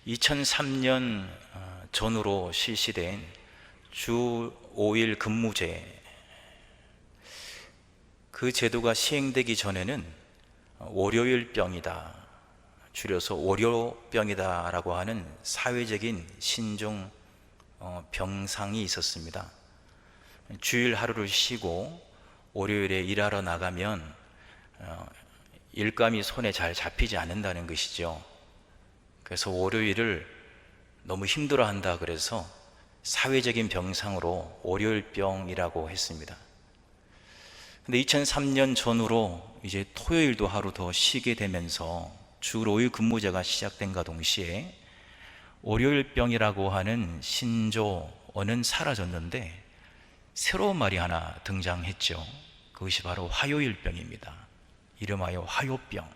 2003년 전후로 실시된 주 5일 근무제, 그 제도가 시행되기 전에는 월요일병이다, 줄여서 월요병이다 라고 하는 사회적인 신종 병상이 있었습니다. 주일 하루를 쉬고 월요일에 일하러 나가면 일감이 손에 잘 잡히지 않는다는 것이죠. 그래서 월요일을 너무 힘들어한다 그래서 사회적인 병상으로 월요일병이라고 했습니다. 근데 2003년 전후로 이제 토요일도 하루 더 쉬게 되면서 주 5일 근무제가 시작된과 동시에 월요일병이라고 하는 신조어는 사라졌는데 새로운 말이 하나 등장했죠. 그것이 바로 화요일병입니다. 이름하여 화요병.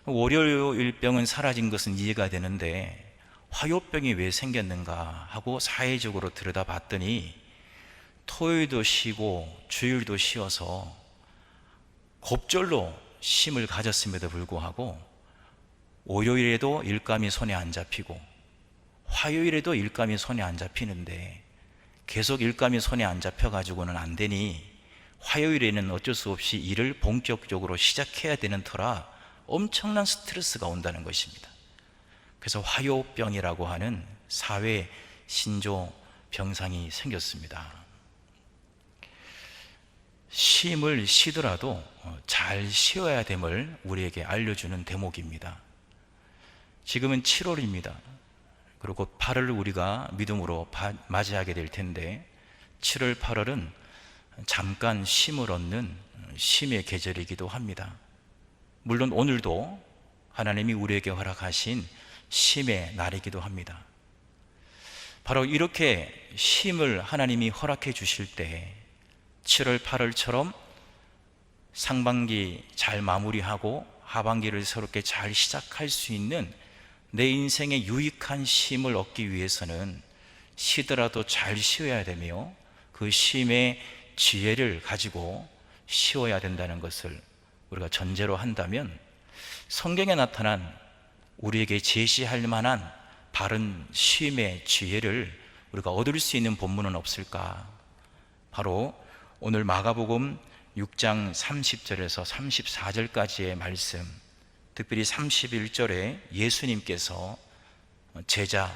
월요일병은 사라진 것은 이해가 되는데 화요병이 왜 생겼는가 하고 사회적으로 들여다봤더니 토요일도 쉬고 주일도 쉬어서 겁절로 쉼을 가졌음에도 불구하고 월요일에도 일감이 손에 안 잡히고 화요일에도 일감이 손에 안 잡히는데 계속 일감이 손에 안 잡혀가지고는 안 되니 화요일에는 어쩔 수 없이 일을 본격적으로 시작해야 되는 터라 엄청난 스트레스가 온다는 것입니다. 그래서 화요병이라고 하는 사회 신조 병상이 생겼습니다. 쉼을 쉬더라도 잘 쉬어야 됨을 우리에게 알려주는 대목입니다. 지금은 7월입니다. 그리고 곧 8월을 우리가 믿음으로 맞이하게 될 텐데 7월, 8월은 잠깐 쉼을 얻는 쉼의 계절이기도 합니다. 물론 오늘도 하나님이 우리에게 허락하신 쉼의 날이기도 합니다. 바로 이렇게 쉼을 하나님이 허락해 주실 때 7월, 8월처럼 상반기 잘 마무리하고 하반기를 새롭게 잘 시작할 수 있는 내 인생의 유익한 쉼을 얻기 위해서는 쉬더라도 잘 쉬어야 되며 그 쉼의 지혜를 가지고 쉬어야 된다는 것을 우리가 전제로 한다면 성경에 나타난 우리에게 제시할 만한 바른 쉼의 지혜를 우리가 얻을 수 있는 본문은 없을까? 바로 오늘 마가복음 6장 30절에서 34절까지의 말씀, 특별히 31절에 예수님께서 제자,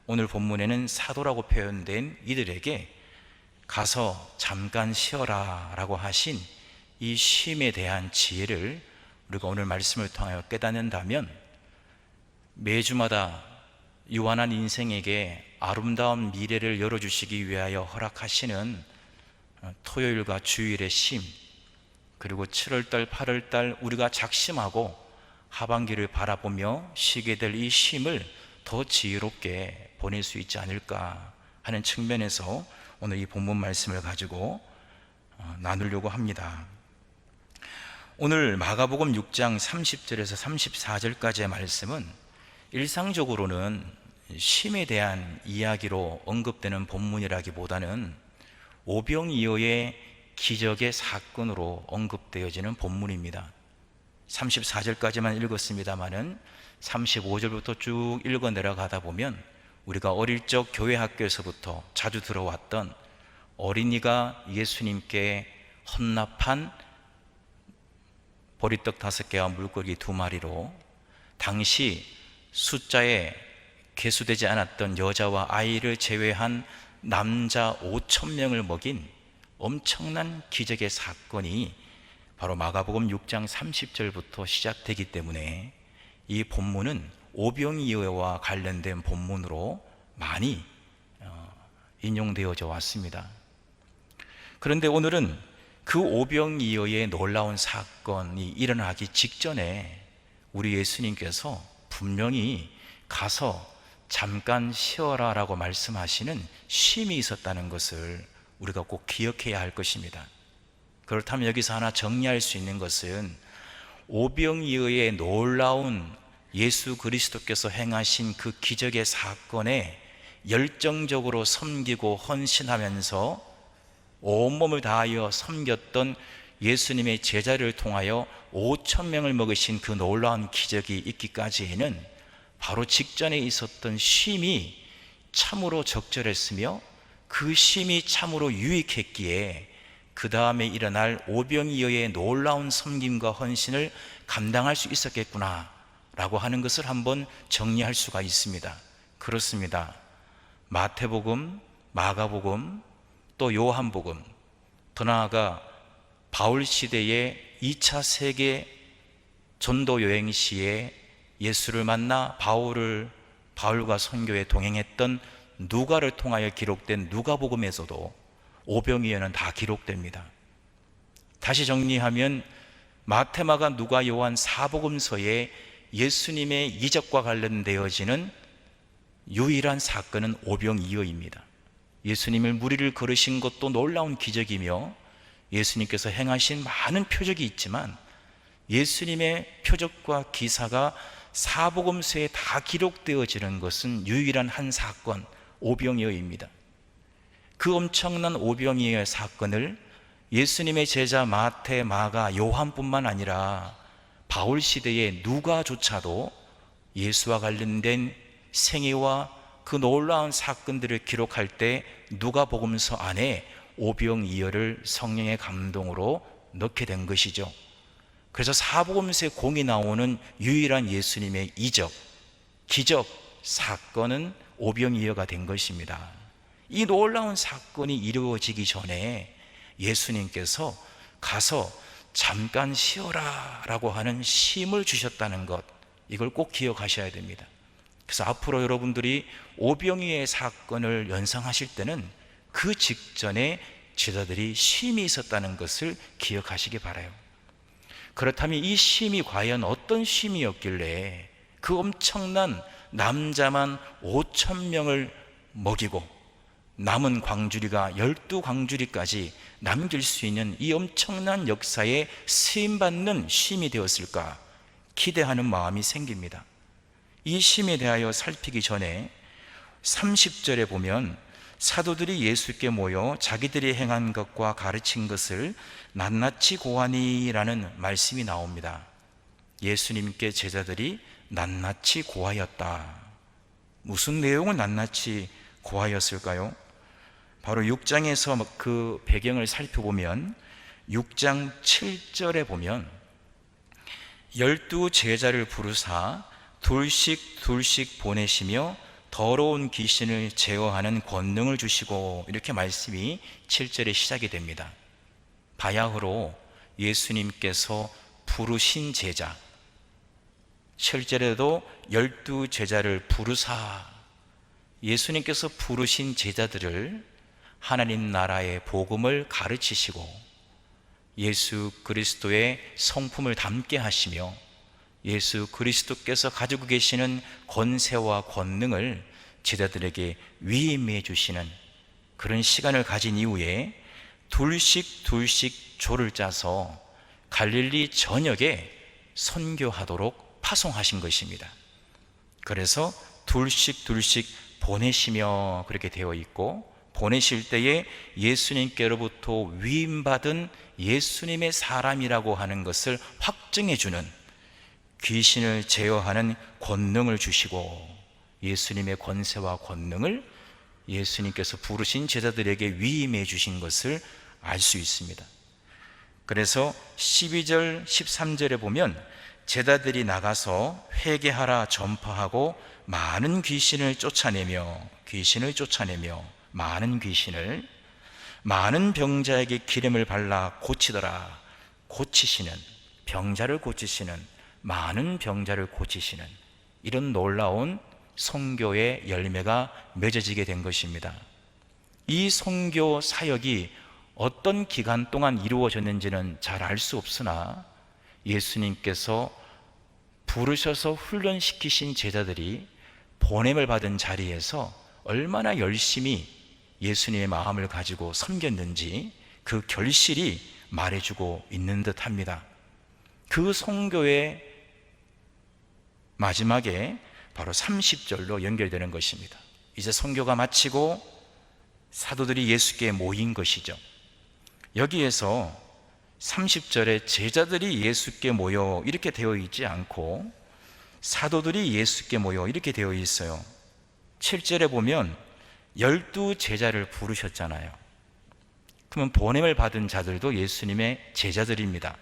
오늘 본문에는 사도라고 표현된 이들에게 가서 잠깐 쉬어라 라고 하신 이 쉼에 대한 지혜를 우리가 오늘 말씀을 통하여 깨닫는다면 매주마다 유한한 인생에게 아름다운 미래를 열어주시기 위하여 허락하시는 토요일과 주일의 쉼, 그리고 7월달, 8월달 우리가 작심하고 하반기를 바라보며 쉬게 될 이 쉼을 더 지혜롭게 보낼 수 있지 않을까 하는 측면에서 오늘 이 본문 말씀을 가지고 나누려고 합니다. 오늘 마가복음 6장 30절에서 34절까지의 말씀은 일상적으로는 쉼에 대한 이야기로 언급되는 본문이라기보다는 오병이어의 기적의 사건으로 언급되어지는 본문입니다. 34절까지만 읽었습니다마는 35절부터 쭉 읽어 내려가다 보면 우리가 어릴 적 교회 학교에서부터 자주 들어왔던 어린이가 예수님께 헌납한 보리떡 5개와 물고기 2마리로 당시 숫자에 계수되지 않았던 여자와 아이를 제외한 남자 5,000명을 먹인 엄청난 기적의 사건이 바로 마가복음 6장 30절부터 시작되기 때문에 이 본문은 오병이어와 관련된 본문으로 많이 인용되어져 왔습니다. 그런데 오늘은 그 오병이어의 놀라운 사건이 일어나기 직전에 우리 예수님께서 분명히 가서 잠깐 쉬어라 라고 말씀하시는 쉼이 있었다는 것을 우리가 꼭 기억해야 할 것입니다. 그렇다면 여기서 하나 정리할 수 있는 것은 오병이어의 놀라운 예수 그리스도께서 행하신 그 기적의 사건에 열정적으로 섬기고 헌신하면서 온몸을 다하여 섬겼던 예수님의 제자를 통하여 5,000명을 먹이신 그 놀라운 기적이 있기까지에는 바로 직전에 있었던 쉼이 참으로 적절했으며 그 쉼이 참으로 유익했기에 그 다음에 일어날 오병이어의 놀라운 섬김과 헌신을 감당할 수 있었겠구나 라고 하는 것을 한번 정리할 수가 있습니다. 그렇습니다. 마태복음, 마가복음, 또 요한복음, 더 나아가 바울 시대의 2차 세계 전도 여행 시에 예수를 만나 바울과 선교에 동행했던 누가를 통하여 기록된 누가복음에서도 오병이어는 다 기록됩니다. 다시 정리하면 마태, 마가, 누가, 요한 사복음서에 예수님의 이적과 관련되어지는 유일한 사건은 오병이어입니다. 예수님을 무리를 걸으신 것도 놀라운 기적이며 예수님께서 행하신 많은 표적이 있지만 예수님의 표적과 기사가 사복음서에 다 기록되어지는 것은 유일한 한 사건, 오병이어입니다. 그 엄청난 오병이어의 사건을 예수님의 제자 마태, 마가, 요한뿐만 아니라 바울 시대의 누가조차도 예수와 관련된 생애와 그 놀라운 사건들을 기록할 때 누가복음서 안에 오병이어를 성령의 감동으로 넣게 된 것이죠. 그래서 사복음서에 공이 나오는 유일한 예수님의 이적, 기적, 사건은 오병이어가 된 것입니다. 이 놀라운 사건이 이루어지기 전에 예수님께서 가서 잠깐 쉬어라 라고 하는 쉼을 주셨다는 것, 이걸 꼭 기억하셔야 됩니다. 그래서 앞으로 여러분들이 오병이어의 사건을 연상하실 때는 그 직전에 제자들이 쉼이 있었다는 것을 기억하시기 바라요. 그렇다면 이 쉼이 과연 어떤 쉼이었길래 그 엄청난 남자만 5,000명을 먹이고 남은 광주리가 12광주리까지 남길 수 있는 이 엄청난 역사에 쓰임받는 쉼이 되었을까 기대하는 마음이 생깁니다. 이 쉼에 대하여 살피기 전에 30절에 보면 사도들이 예수께 모여 자기들이 행한 것과 가르친 것을 낱낱이 고하니라는 말씀이 나옵니다. 예수님께 제자들이 낱낱이 고하였다. 무슨 내용을 낱낱이 고하였을까요? 바로 6장에서 그 배경을 살펴보면 6장 7절에 보면 12 제자를 부르사 둘씩 둘씩 보내시며 더러운 귀신을 제어하는 권능을 주시고, 이렇게 말씀이 7절에 시작이 됩니다. 바야흐로 예수님께서 부르신 제자, 7절에도 12 제자를 부르사, 예수님께서 부르신 제자들을 하나님 나라의 복음을 가르치시고 예수 그리스도의 성품을 담게 하시며 예수 그리스도께서 가지고 계시는 권세와 권능을 제자들에게 위임해 주시는 그런 시간을 가진 이후에 둘씩 둘씩 조를 짜서 갈릴리 전역에 선교하도록 파송하신 것입니다. 그래서 둘씩 둘씩 보내시며 그렇게 되어 있고, 보내실 때에 예수님께로부터 위임받은 예수님의 사람이라고 하는 것을 확증해 주는 귀신을 제어하는 권능을 주시고, 예수님의 권세와 권능을 예수님께서 부르신 제자들에게 위임해 주신 것을 알 수 있습니다. 그래서 12절 13절에 보면 제자들이 나가서 회개하라 전파하고 많은 귀신을 쫓아내며 많은 병자에게 기름을 발라 고치더라. 고치시는, 병자를 고치시는, 많은 병자를 고치시는 이런 놀라운 선교의 열매가 맺어지게 된 것입니다. 이 선교 사역이 어떤 기간 동안 이루어졌는지는 잘 알 수 없으나 예수님께서 부르셔서 훈련시키신 제자들이 보냄을 받은 자리에서 얼마나 열심히 예수님의 마음을 가지고 섬겼는지 그 결실이 말해주고 있는 듯 합니다. 그 선교의 마지막에 바로 30절로 연결되는 것입니다. 이제 선교가 마치고 사도들이 예수께 모인 것이죠. 여기에서 30절에 제자들이 예수께 모여 이렇게 되어 있지 않고 사도들이 예수께 모여 이렇게 되어 있어요. 7절에 보면 12제자를 부르셨잖아요. 그러면 보냄을 받은 자들도 예수님의 제자들입니다.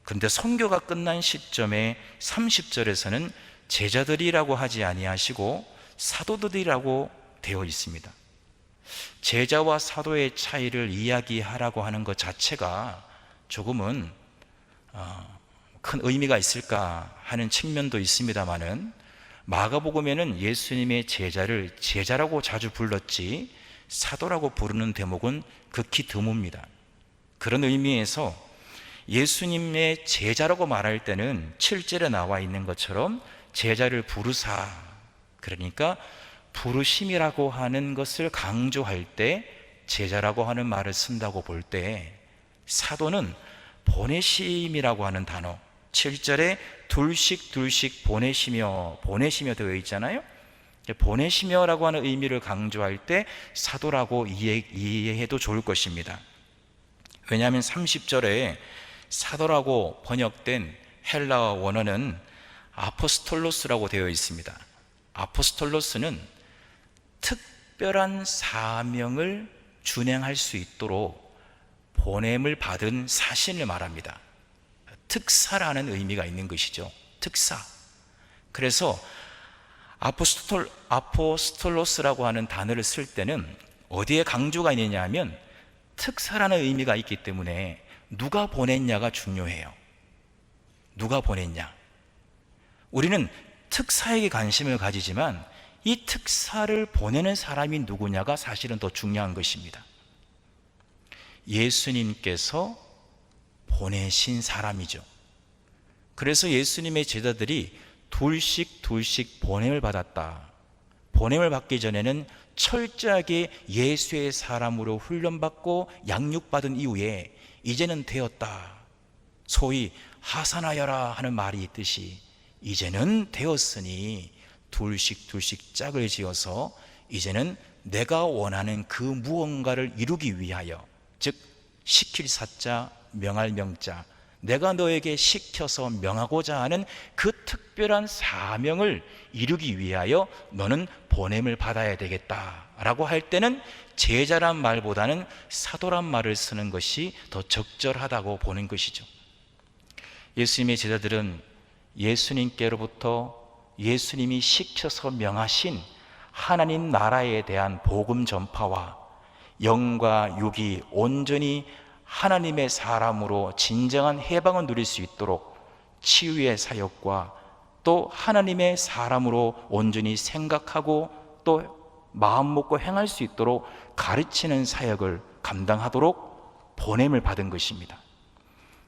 그런데 선교가 끝난 시점에 30절에서는 제자들이라고 하지 아니하시고 사도들이라고 되어 있습니다. 제자와 사도의 차이를 이야기하라고 하는 것 자체가 조금은 큰 의미가 있을까 하는 측면도 있습니다마는, 마가복음에는 예수님의 제자를 제자라고 자주 불렀지 사도라고 부르는 대목은 극히 드뭅니다. 그런 의미에서 예수님의 제자라고 말할 때는 7절에 나와 있는 것처럼 제자를 부르사, 그러니까 부르심이라고 하는 것을 강조할 때 제자라고 하는 말을 쓴다고 볼 때, 사도는 보내심이라고 하는 단어, 7절에 둘씩 보내시며 되어 있잖아요. 보내시며라고 하는 의미를 강조할 때 사도라고 이해해도 좋을 것입니다. 왜냐하면 30절에 사도라고 번역된 헬라어 원어는 아포스톨로스라고 되어 있습니다. 아포스톨로스는 특별한 사명을 준행할 수 있도록 보냄을 받은 사신을 말합니다. 특사라는 의미가 있는 것이죠. 특사. 그래서 아포스톨로스라고 하는 단어를 쓸 때는 어디에 강조가 있느냐 하면 특사라는 의미가 있기 때문에 누가 보냈냐가 중요해요. 누가 보냈냐. 우리는 특사에게 관심을 가지지만 이 특사를 보내는 사람이 누구냐가 사실은 더 중요한 것입니다. 예수님께서 보내신 사람이죠. 그래서 예수님의 제자들이 둘씩 보냄을 받았다. 보냄을 받기 전에는 철저하게 예수의 사람으로 훈련받고 양육받은 이후에 이제는 되었다. 소위 하산하여라 하는 말이 있듯이 이제는 되었으니 둘씩 짝을 지어서 이제는 내가 원하는 그 무언가를 이루기 위하여, 즉 시킬 사자 명할 명자, 내가 너에게 시켜서 명하고자 하는 그 특별한 사명을 이루기 위하여 너는 보냄을 받아야 되겠다라고 할 때는 제자란 말보다는 사도란 말을 쓰는 것이 더 적절하다고 보는 것이죠. 예수님의 제자들은 예수님께로부터 예수님이 시켜서 명하신 하나님 나라에 대한 복음 전파와 영과 육이 온전히 하나님의 사람으로 진정한 해방을 누릴 수 있도록 치유의 사역과 또 하나님의 사람으로 온전히 생각하고 또 마음 먹고 행할 수 있도록 가르치는 사역을 감당하도록 보냄을 받은 것입니다.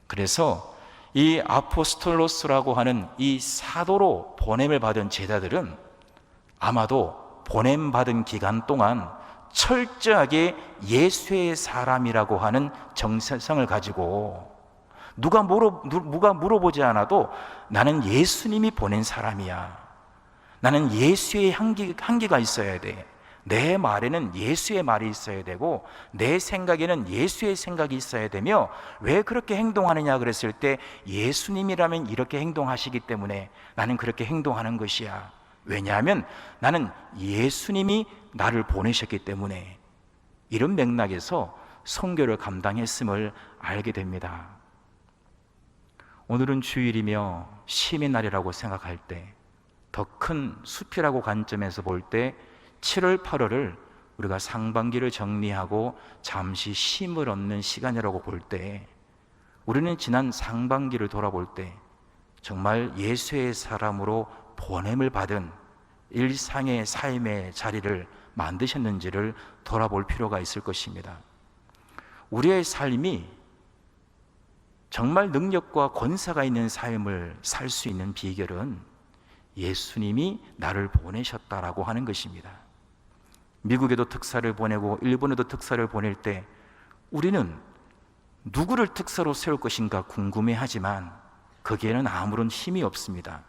그래서 이 아포스톨로스라고 하는 이 사도로 보냄을 받은 제자들은 아마도 보냄 받은 기간 동안 철저하게 예수의 사람이라고 하는 정체성을 가지고 누가 물어보지 않아도 나는 예수님이 보낸 사람이야. 나는 예수의 향기가 있어야 돼. 내 말에는 예수의 말이 있어야 되고 내 생각에는 예수의 생각이 있어야 되며, 왜 그렇게 행동하느냐 그랬을 때 예수님이라면 이렇게 행동하시기 때문에 나는 그렇게 행동하는 것이야. 왜냐하면 나는 예수님이 나를 보내셨기 때문에. 이런 맥락에서 선교를 감당했음을 알게 됩니다. 오늘은 주일이며 쉼의 날이라고 생각할 때, 더 큰 숲이라고 관점에서 볼 때 7월 8월을 우리가 상반기를 정리하고 잠시 쉼을 얻는 시간이라고 볼 때, 우리는 지난 상반기를 돌아볼 때 정말 예수의 사람으로 보냄을 받은 일상의 삶의 자리를 만드셨는지를 돌아볼 필요가 있을 것입니다. 우리의 삶이 정말 능력과 권세가 있는 삶을 살 수 있는 비결은 예수님이 나를 보내셨다라고 하는 것입니다. 미국에도 특사를 보내고 일본에도 특사를 보낼 때 우리는 누구를 특사로 세울 것인가 궁금해하지만 거기에는 아무런 힘이 없습니다.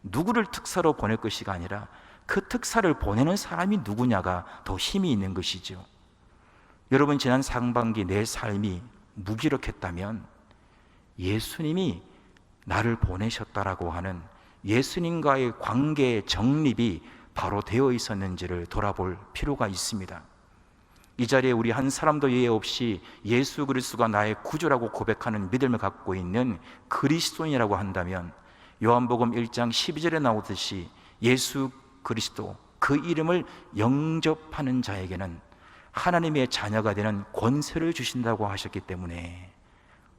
누구를 특사로 보낼 것이가 아니라 그 특사를 보내는 사람이 누구냐가 더 힘이 있는 것이죠. 여러분, 지난 상반기 내 삶이 무기력했다면 예수님이 나를 보내셨다라고 하는 예수님과의 관계의 정립이 바로 되어 있었는지를 돌아볼 필요가 있습니다. 이 자리에 우리 한 사람도 예외 없이 예수 그리스도가 나의 구주라고 고백하는 믿음을 갖고 있는 그리스도인이라고 한다면, 요한복음 1장 12절에 나오듯이 예수 그리스도, 그 이름을 영접하는 자에게는 하나님의 자녀가 되는 권세를 주신다고 하셨기 때문에,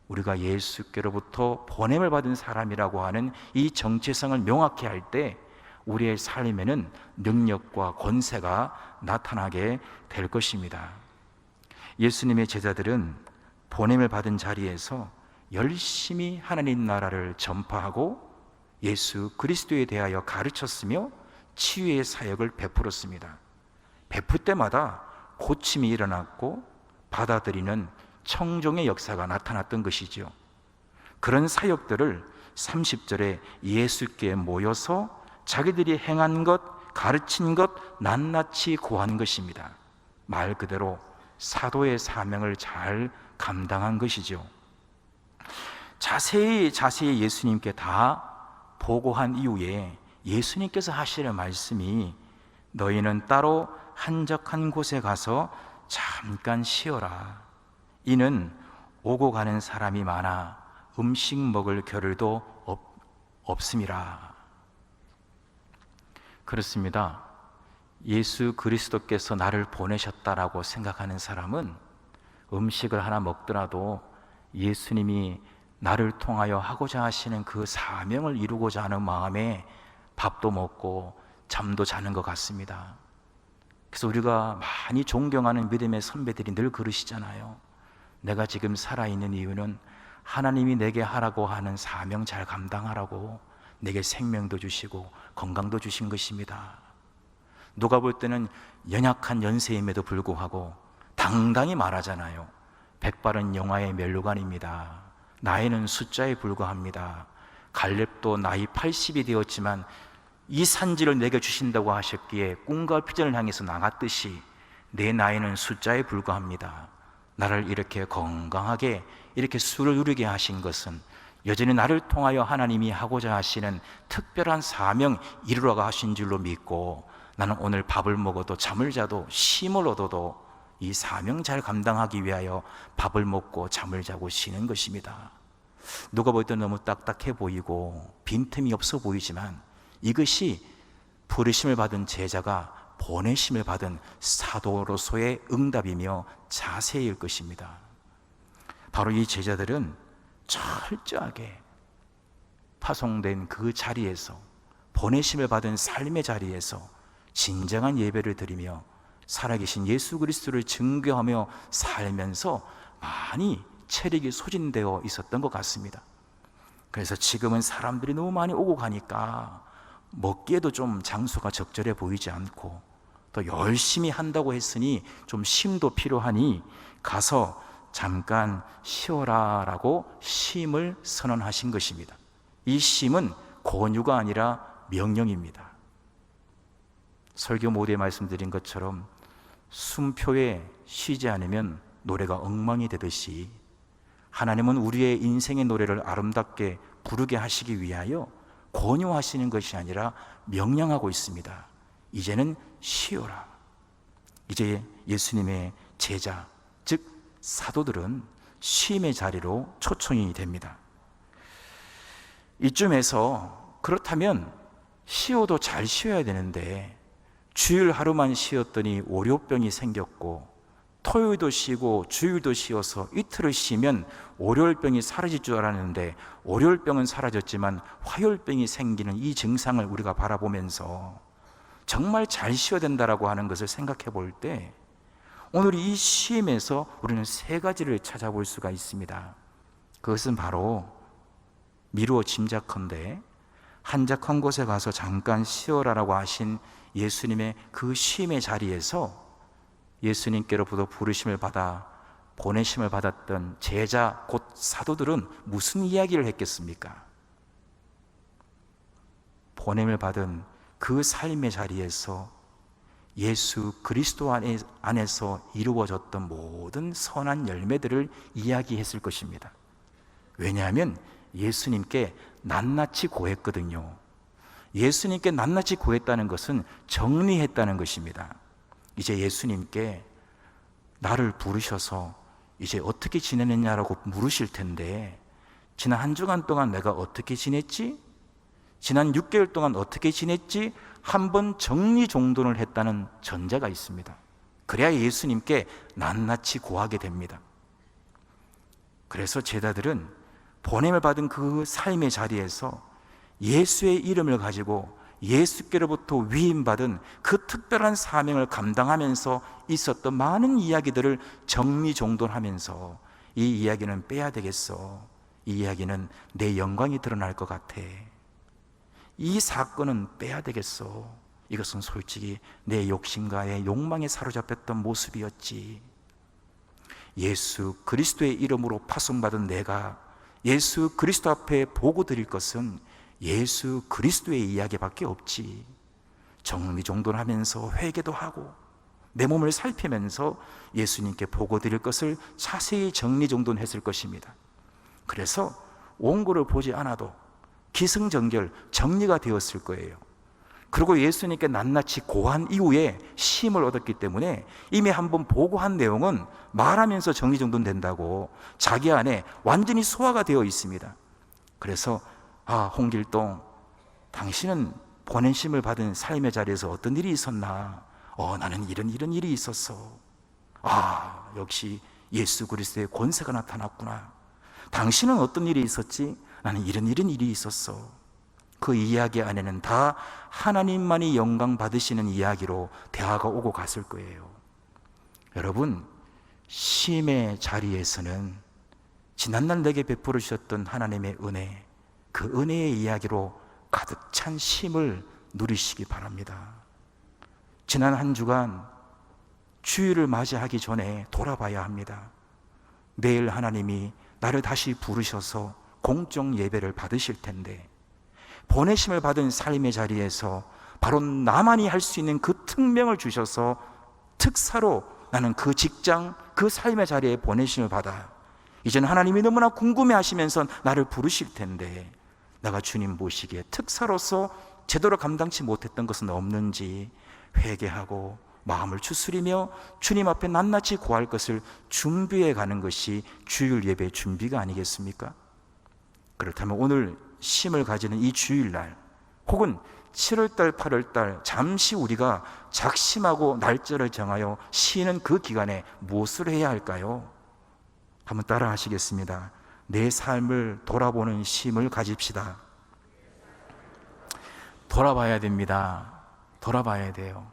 우리가 예수께로부터 보냄을 받은 사람이라고 하는 이 정체성을 명확히 할 때 우리의 삶에는 능력과 권세가 나타나게 될 것입니다. 예수님의 제자들은 보냄을 받은 자리에서 열심히 하나님 나라를 전파하고 예수 그리스도에 대하여 가르쳤으며 치유의 사역을 베풀었습니다. 베풀 때마다 고침이 일어났고 받아들이는 청종의 역사가 나타났던 것이죠. 그런 사역들을 30절에 예수께 모여서 자기들이 행한 것, 가르친 것 낱낱이 고한 것입니다. 말 그대로 사도의 사명을 잘 감당한 것이죠. 자세히 예수님께 다 보고한 이후에 예수님께서 하시는 말씀이, 너희는 따로 한적한 곳에 가서 잠깐 쉬어라. 이는 오고 가는 사람이 많아 음식 먹을 겨를도 없음이라. 그렇습니다. 예수 그리스도께서 나를 보내셨다라고 생각하는 사람은 음식을 하나 먹더라도 예수님이 나를 통하여 하고자 하시는 그 사명을 이루고자 하는 마음에 밥도 먹고 잠도 자는 것 같습니다. 그래서 우리가 많이 존경하는 믿음의 선배들이 늘 그러시잖아요. 내가 지금 살아있는 이유는 하나님이 내게 하라고 하는 사명 잘 감당하라고 내게 생명도 주시고 건강도 주신 것입니다. 누가 볼 때는 연약한 연세임에도 불구하고 당당히 말하잖아요. 백발은 영화의 면류관입니다. 나이는 숫자에 불과합니다. 갈렙도 나이 80이 되었지만 이 산지를 내게 주신다고 하셨기에 꿈과 비전을 향해서 나갔듯이 내 나이는 숫자에 불과합니다. 나를 이렇게 건강하게 이렇게 수를 누리게 하신 것은 여전히 나를 통하여 하나님이 하고자 하시는 특별한 사명 이루라고 하신 줄로 믿고, 나는 오늘 밥을 먹어도 잠을 자도 쉼을 얻어도 이 사명 잘 감당하기 위하여 밥을 먹고 잠을 자고 쉬는 것입니다. 누가 볼 때 너무 딱딱해 보이고 빈틈이 없어 보이지만 이것이 부르심을 받은 제자가 보내심을 받은 사도로서의 응답이며 자세일 것입니다. 바로 이 제자들은 철저하게 파송된 그 자리에서, 보내심을 받은 삶의 자리에서 진정한 예배를 드리며 살아계신 예수 그리스도를 증거하며 살면서 많이 체력이 소진되어 있었던 것 같습니다. 그래서 지금은 사람들이 너무 많이 오고 가니까 먹기에도 좀 장소가 적절해 보이지 않고, 또 열심히 한다고 했으니 좀 쉼도 필요하니 가서 잠깐 쉬어라 라고 쉼을 선언하신 것입니다. 이 쉼은 권유가 아니라 명령입니다. 설교 모두에 말씀드린 것처럼 숨표에 쉬지 않으면 노래가 엉망이 되듯이, 하나님은 우리의 인생의 노래를 아름답게 부르게 하시기 위하여 권유하시는 것이 아니라 명령하고 있습니다. 이제는 쉬어라. 이제 예수님의 제자, 즉 사도들은 쉼의 자리로 초청이 됩니다. 이쯤에서 그렇다면 쉬어도 잘 쉬어야 되는데 주일 하루만 쉬었더니 월요병이 생겼고, 토요일도 쉬고 주일도 쉬어서 이틀을 쉬면 월요병이 사라질 줄 알았는데 월요병은 사라졌지만 화요병이 생기는 이 증상을 우리가 바라보면서 정말 잘 쉬어야 된다라고 하는 것을 생각해 볼 때, 오늘 이 쉼에서 우리는 세 가지를 찾아볼 수가 있습니다. 그것은 바로 미루어 짐작컨대 한적한 곳에 가서 잠깐 쉬어라라고 하신 예수님의 그 쉼의 자리에서 예수님께로부터 부르심을 받아 보내심을 받았던 제자 곧 사도들은 무슨 이야기를 했겠습니까? 보냄을 받은 그 삶의 자리에서 예수 그리스도 안에서 이루어졌던 모든 선한 열매들을 이야기했을 것입니다. 왜냐하면 예수님께 낱낱이 고했거든요. 예수님께 낱낱이 구했다는 것은 정리했다는 것입니다. 이제 예수님께 나를 부르셔서 이제 어떻게 지내느냐라고 물으실 텐데, 지난 한 주간 동안 내가 어떻게 지냈지? 지난 6개월 동안 어떻게 지냈지? 한번 정리정돈을 했다는 전제가 있습니다. 그래야 예수님께 낱낱이 구하게 됩니다. 그래서 제자들은 보냄을 받은 그 삶의 자리에서 예수의 이름을 가지고 예수께로부터 위임받은 그 특별한 사명을 감당하면서 있었던 많은 이야기들을 정리정돈하면서, 이 이야기는 빼야 되겠어, 이 이야기는 내 영광이 드러날 것 같아, 이 사건은 빼야 되겠어, 이것은 솔직히 내 욕심과의 욕망에 사로잡혔던 모습이었지, 예수 그리스도의 이름으로 파송받은 내가 예수 그리스도 앞에 보고 드릴 것은 예수 그리스도의 이야기밖에 없지. 정리정돈하면서 회개도 하고 내 몸을 살피면서 예수님께 보고 드릴 것을 자세히 정리정돈했을 것입니다. 그래서 원고를 보지 않아도 기승전결 정리가 되었을 거예요. 그리고 예수님께 낱낱이 고한 이후에 쉼을 얻었기 때문에 이미 한번 보고한 내용은 말하면서 정리정돈된다고 자기 안에 완전히 소화가 되어 있습니다. 그래서 홍길동, 당신은 보낸심을 받은 삶의 자리에서 어떤 일이 있었나? 나는 이런 일이 있었어. 역시 예수 그리스도의 권세가 나타났구나. 당신은 어떤 일이 있었지? 나는 이런 일이 있었어. 그 이야기 안에는 다 하나님만이 영광 받으시는 이야기로 대화가 오고 갔을 거예요. 여러분, 쉼의 자리에서는 지난날 내게 베풀어 주셨던 하나님의 은혜, 그 은혜의 이야기로 가득 찬 쉼을 누리시기 바랍니다. 지난 한 주간 주일을 맞이하기 전에 돌아봐야 합니다. 내일 하나님이 나를 다시 부르셔서 공적 예배를 받으실 텐데, 보내심을 받은 삶의 자리에서 바로 나만이 할 수 있는 그 특명을 주셔서 특사로 나는 그 직장, 그 삶의 자리에 보내심을 받아 이제는 하나님이 너무나 궁금해 하시면서 나를 부르실 텐데, 내가 주님 모시기에 특사로서 제대로 감당치 못했던 것은 없는지 회개하고 마음을 추스리며 주님 앞에 낱낱이 구할 것을 준비해 가는 것이 주일 예배 준비가 아니겠습니까? 그렇다면 오늘 쉼을 가지는 이 주일날, 혹은 7월달, 8월달 잠시 우리가 작심하고 날짜를 정하여 쉬는 그 기간에 무엇을 해야 할까요? 한번 따라 하시겠습니다. 내 삶을 돌아보는 쉼을 가집시다. 돌아봐야 됩니다. 돌아봐야 돼요.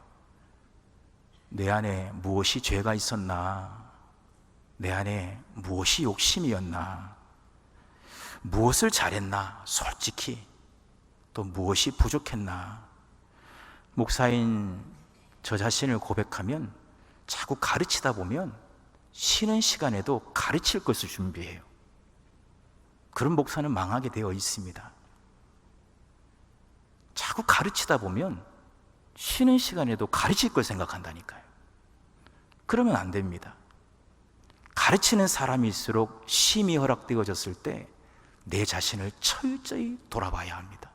내 안에 무엇이 죄가 있었나? 내 안에 무엇이 욕심이었나? 무엇을 잘했나? 솔직히 또 무엇이 부족했나? 목사인 저 자신을 고백하면 자꾸 가르치다 보면 쉬는 시간에도 가르칠 것을 준비해요. 그런 목사는 망하게 되어 있습니다. 자꾸 가르치다 보면 쉬는 시간에도 가르칠 걸 생각한다니까요. 그러면 안 됩니다. 가르치는 사람일수록 쉼이 허락되어졌을 때 내 자신을 철저히 돌아봐야 합니다.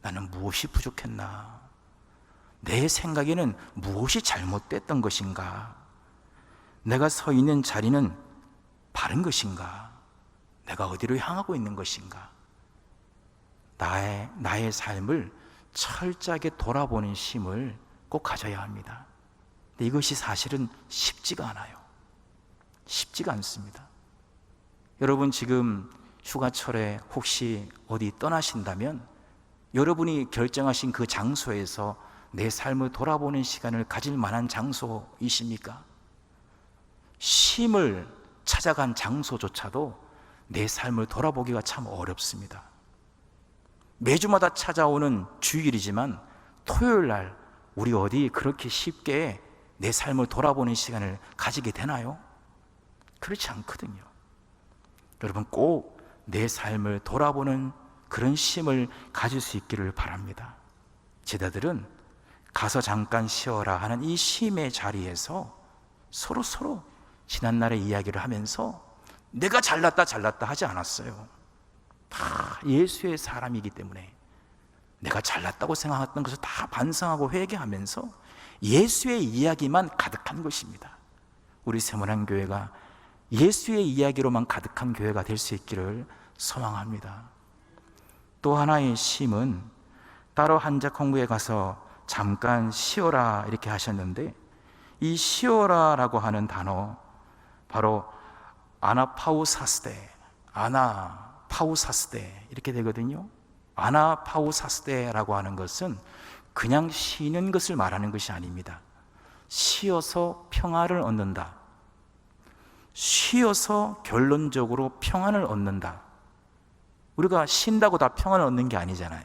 나는 무엇이 부족했나? 내 생각에는 무엇이 잘못됐던 것인가? 내가 서 있는 자리는 바른 것인가? 내가 어디로 향하고 있는 것인가? 나의 삶을 철저하게 돌아보는 쉼을 꼭 가져야 합니다. 근데 이것이 사실은 쉽지가 않아요. 쉽지가 않습니다. 여러분, 지금 휴가철에 혹시 어디 떠나신다면 여러분이 결정하신 그 장소에서 내 삶을 돌아보는 시간을 가질 만한 장소이십니까? 쉼을 찾아간 장소조차도 내 삶을 돌아보기가 참 어렵습니다. 매주마다 찾아오는 주일이지만 토요일 날 우리 어디 그렇게 쉽게 내 삶을 돌아보는 시간을 가지게 되나요? 그렇지 않거든요. 여러분, 꼭 내 삶을 돌아보는 그런 쉼을 가질 수 있기를 바랍니다. 제자들은 가서 잠깐 쉬어라 하는 이 쉼의 자리에서 서로 지난날의 이야기를 하면서 내가 잘났다 하지 않았어요. 다 예수의 사람이기 때문에 내가 잘났다고 생각했던 것을 다 반성하고 회개하면서 예수의 이야기만 가득한 것입니다. 우리 세문안교회가 예수의 이야기로만 가득한 교회가 될 수 있기를 소망합니다. 또 하나의 쉼은 따로 한적한 곳에 가서 잠깐 쉬어라 이렇게 하셨는데, 이 쉬어라라고 하는 단어 바로 아나파우사스데, 아나파우사스데 이렇게 되거든요. 아나파우사스데라고 하는 것은 그냥 쉬는 것을 말하는 것이 아닙니다. 쉬어서 평화를 얻는다, 쉬어서 결론적으로 평안을 얻는다. 우리가 쉰다고 다 평안을 얻는 게 아니잖아요.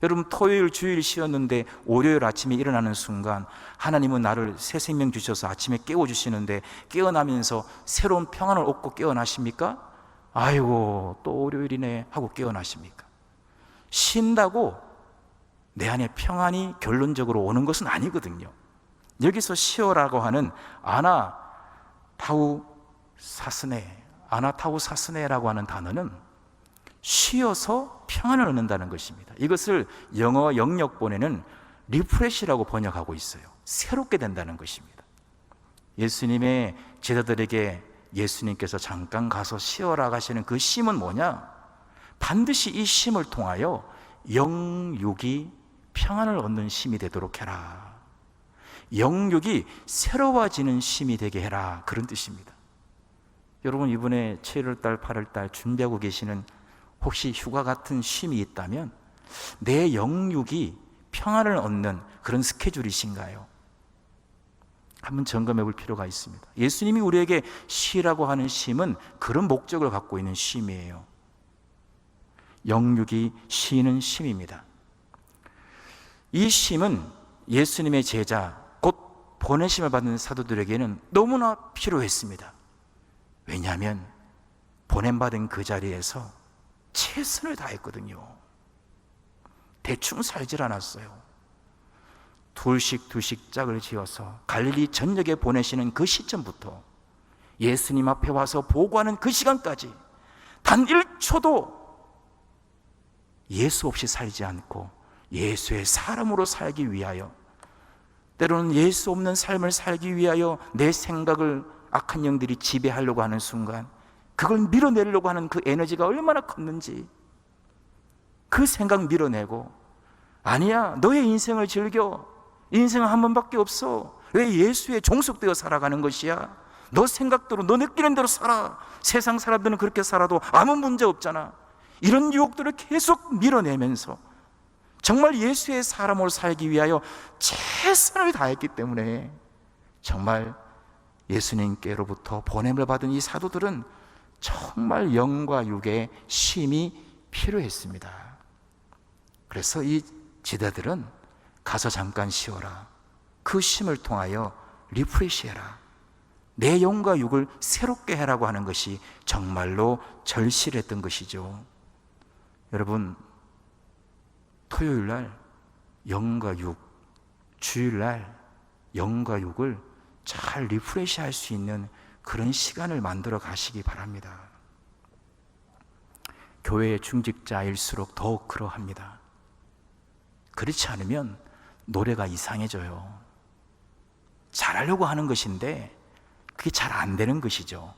여러분, 토요일 주일 쉬었는데 월요일 아침에 일어나는 순간 하나님은 나를 새 생명 주셔서 아침에 깨워주시는데 깨어나면서 새로운 평안을 얻고 깨어나십니까? 아이고 또 월요일이네 하고 깨어나십니까? 쉰다고 내 안에 평안이 결론적으로 오는 것은 아니거든요. 여기서 쉬어라고 하는 아나타우사스네라고 하는 단어는 쉬어서 평안을 얻는다는 것입니다. 이것을 영어 영역본에는 리프레시라고 번역하고 있어요. 새롭게 된다는 것입니다. 예수님의 제자들에게 예수님께서 잠깐 가서 쉬어라 하시는 그 쉼은 뭐냐? 반드시 이 쉼을 통하여 영육이 평안을 얻는 쉼이 되도록 해라. 영육이 새로워지는 쉼이 되게 해라, 그런 뜻입니다. 여러분, 이번에 7월달 8월달 준비하고 계시는 혹시 휴가 같은 쉼이 있다면 내 영육이 평안을 얻는 그런 스케줄이신가요? 한번 점검해 볼 필요가 있습니다. 예수님이 우리에게 쉬라고 하는 쉼은 그런 목적을 갖고 있는 쉼이에요. 영육이 쉬는 쉼입니다. 이 쉼은 예수님의 제자, 곧 보내심을 받는 사도들에게는 너무나 필요했습니다. 왜냐하면 보냄받은 그 자리에서 최선을 다했거든요. 대충 살질 않았어요. 둘씩 짝을 지어서 갈릴리 전역에 보내시는 그 시점부터 예수님 앞에 와서 보고하는 그 시간까지 단 1초도 예수 없이 살지 않고 예수의 사람으로 살기 위하여, 때로는 예수 없는 삶을 살기 위하여 내 생각을 악한 영들이 지배하려고 하는 순간 그걸 밀어내려고 하는 그 에너지가 얼마나 컸는지, 그 생각 밀어내고, 아니야, 너의 인생을 즐겨, 인생은 한 번밖에 없어, 왜 예수에 종속되어 살아가는 것이야, 너 생각대로 너 느끼는 대로 살아, 세상 사람들은 그렇게 살아도 아무 문제 없잖아, 이런 유혹들을 계속 밀어내면서 정말 예수의 사람으로 살기 위하여 최선을 다했기 때문에 정말 예수님께로부터 보냄을 받은 이 사도들은 정말 영과 육의 쉼이 필요했습니다. 그래서 이 제자들은 가서 잠깐 쉬어라, 그 쉼을 통하여 리프레시해라, 내 영과 육을 새롭게 해라고 하는 것이 정말로 절실했던 것이죠. 여러분, 토요일날 영과 육, 주일날 영과 육을 잘 리프레시할 수 있는 그런 시간을 만들어 가시기 바랍니다. 교회의 중직자일수록 더욱 그러합니다. 그렇지 않으면 노래가 이상해져요. 잘하려고 하는 것인데 그게 잘 안 되는 것이죠.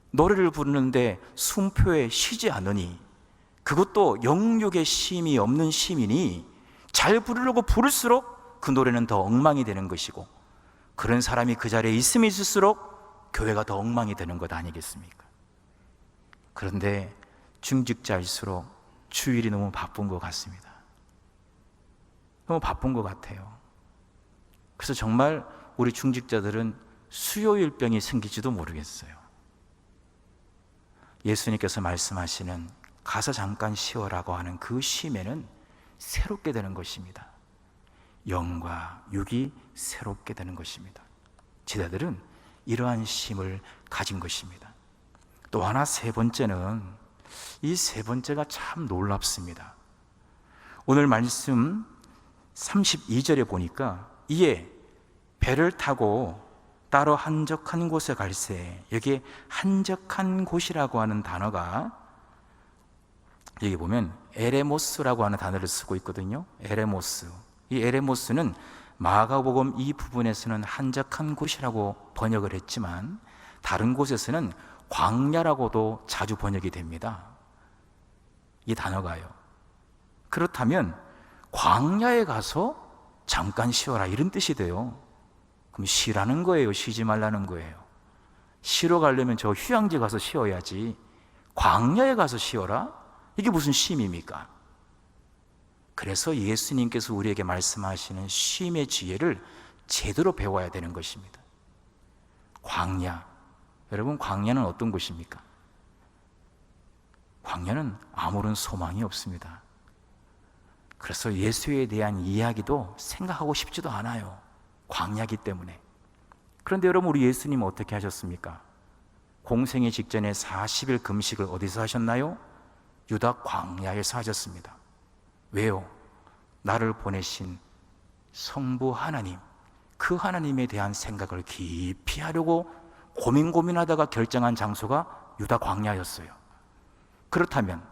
노래를 부르는데 숨표에 쉬지 않으니, 그것도 영육의 쉼이 없는 쉼이니 잘 부르려고 부를수록 그 노래는 더 엉망이 되는 것이고, 그런 사람이 그 자리에 있으면 있을수록 교회가 더 엉망이 되는 것 아니겠습니까? 그런데 중직자일수록 주일이 너무 바쁜 것 같습니다. 너무 바쁜 것 같아요. 그래서 정말 우리 중직자들은 수요일병이 생길지도 모르겠어요. 예수님께서 말씀하시는 가서 잠깐 쉬어라고 하는 그 쉼에는 새롭게 되는 것입니다. 영과 육이 새롭게 되는 것입니다. 제자들은 이러한 쉼을 가진 것입니다. 또 하나, 세 번째는, 이 세 번째가 참 놀랍습니다. 오늘 말씀 32절에 보니까 이에 배를 타고 따로 한적한 곳에 갈새, 여기에 한적한 곳이라고 하는 단어가 여기 보면 에레모스라고 하는 단어를 쓰고 있거든요. 에레모스. 이 에레모스는 마가복음 이 부분에서는 한적한 곳이라고 번역을 했지만 다른 곳에서는 광야라고도 자주 번역이 됩니다. 이 단어가요. 그렇다면 광야에 가서 잠깐 쉬어라 이런 뜻이 돼요. 그럼 쉬라는 거예요? 쉬지 말라는 거예요? 쉬러 가려면 저 휴양지 가서 쉬어야지 광야에 가서 쉬어라? 이게 무슨 쉼입니까? 그래서 예수님께서 우리에게 말씀하시는 쉼의 지혜를 제대로 배워야 되는 것입니다. 광야. 여러분, 광야는 어떤 곳입니까? 광야는 아무런 소망이 없습니다. 그래서 예수에 대한 이야기도 생각하고 싶지도 않아요. 광야기 때문에. 그런데 여러분, 우리 예수님은 어떻게 하셨습니까? 공생의 직전에 40일 금식을 어디서 하셨나요? 유다 광야에서 하셨습니다. 왜요? 나를 보내신 성부 하나님, 그 하나님에 대한 생각을 깊이 하려고 고민하다가 결정한 장소가 유다 광야였어요. 그렇다면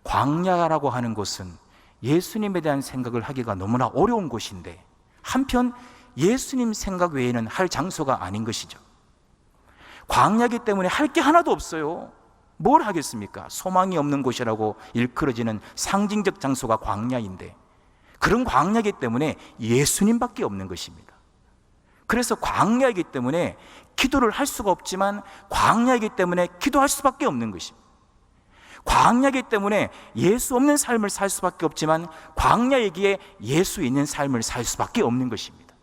광야라고 하는 곳은 예수님에 대한 생각을 하기가 너무나 어려운 곳인데 한편 예수님 생각 외에는 할 장소가 아닌 것이죠. 광야이기 때문에 할 게 하나도 없어요. 뭘 하겠습니까? 소망이 없는 곳이라고 일컬어지는 상징적 장소가 광야인데 그런 광야이기 때문에 예수님밖에 없는 것입니다. 그래서 광야이기 때문에 기도를 할 수가 없지만 광야이기 때문에 기도할 수밖에 없는 것입니다. 광야이기 때문에 예수 없는 삶을 살 수밖에 없지만 광야이기에 예수 있는 삶을 살 수밖에 없는 것입니다.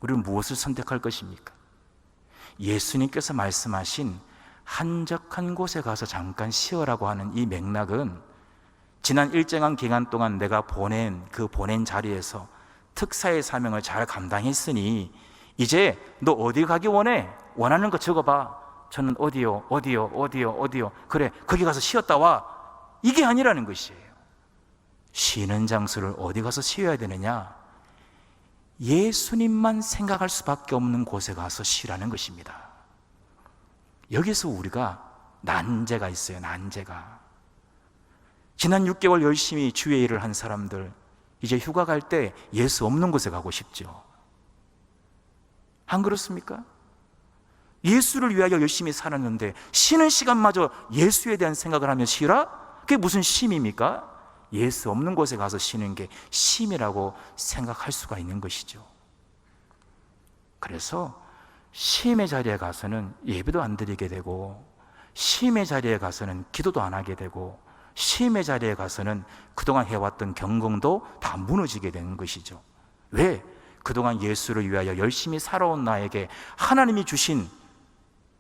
우리는 무엇을 선택할 것입니까? 예수님께서 말씀하신 한적한 곳에 가서 잠깐 쉬어라고 하는 이 맥락은 지난 일정한 기간 동안 내가 보낸 자리에서 특사의 사명을 잘 감당했으니 이제 너 어디 가기 원해? 원하는 거 적어봐. 저는 어디요? 그래, 거기 가서 쉬었다 와. 이게 아니라는 것이에요. 쉬는 장소를 어디 가서 쉬어야 되느냐? 예수님만 생각할 수밖에 없는 곳에 가서 쉬라는 것입니다. 여기서 우리가 난제가 있어요. 난제가. 지난 6개월 열심히 주의 일을 한 사람들 이제 휴가 갈 때 예수 없는 곳에 가고 싶죠. 안 그렇습니까? 예수를 위하여 열심히 살았는데 쉬는 시간마저 예수에 대한 생각을 하면 쉬라? 그게 무슨 쉼입니까? 예수 없는 곳에 가서 쉬는 게 쉼이라고 생각할 수가 있는 것이죠. 그래서 쉼의 자리에 가서는 예배도 안 드리게 되고 쉼의 자리에 가서는 기도도 안 하게 되고 쉼의 자리에 가서는 그동안 해왔던 경공도 다 무너지게 되는 것이죠. 왜? 그동안 예수를 위하여 열심히 살아온 나에게 하나님이 주신